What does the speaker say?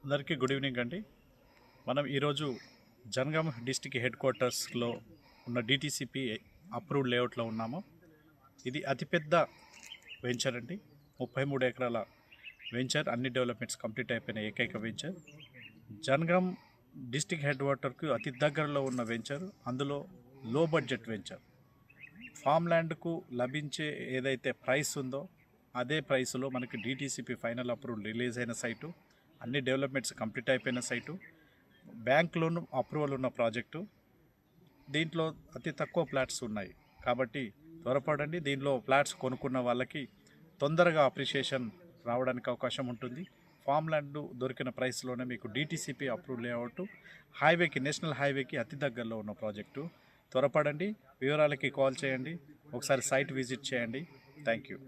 అందరికీ good evening అండి. మనం ఈరోజు జనగాం డిస్టిక్ హెడ్ క్వార్టర్స్లో ఉన్న డిటిసిపి అప్రూవ్డ్ లేఅవుట్లో ఉన్నాము. ఇది అతిపెద్ద వెంచర్ అండి. 33 ఎకరాల వెంచర్, అన్ని డెవలప్మెంట్స్ కంప్లీట్ అయిపోయిన ఏకైక వెంచర్. జనగాం డిస్టిక్ హెడ్ క్వార్టర్కు అతి దగ్గరలో ఉన్న వెంచర్, అందులో లో బడ్జెట్ వెంచర్. ఫామ్ ల్యాండ్కు లభించే ఏదైతే ప్రైస్ ఉందో అదే ప్రైస్లో మనకి డిటిసిపి ఫైనల్ అప్రూవల్ రిలీజ్ అయిన సైటు, అన్ని డెవలప్మెంట్స్ కంప్లీట్ అయిపోయిన సైటు, బ్యాంక్ లోన్ అప్రూవల్ ఉన్న ప్రాజెక్టు. దీంట్లో అతి తక్కువ ఫ్లాట్స్ ఉన్నాయి కాబట్టి త్వరపడండి. దీనిలో ఫ్లాట్స్ కొనుక్కున్న వాళ్ళకి తొందరగా అప్రిషియేషన్ రావడానికి అవకాశం ఉంటుంది. ఫామ్ ల్యాండ్ దొరికిన ప్రైస్లోనే మీకు డిటిసిపి అప్రూవ్ లేఅవుట్, హైవేకి, నేషనల్ హైవేకి అతి దగ్గరలో ఉన్న ప్రాజెక్టు. త్వరపడండి. వివరాలకి కాల్ చేయండి, ఒకసారి సైట్ విజిట్ చేయండి. Thank you.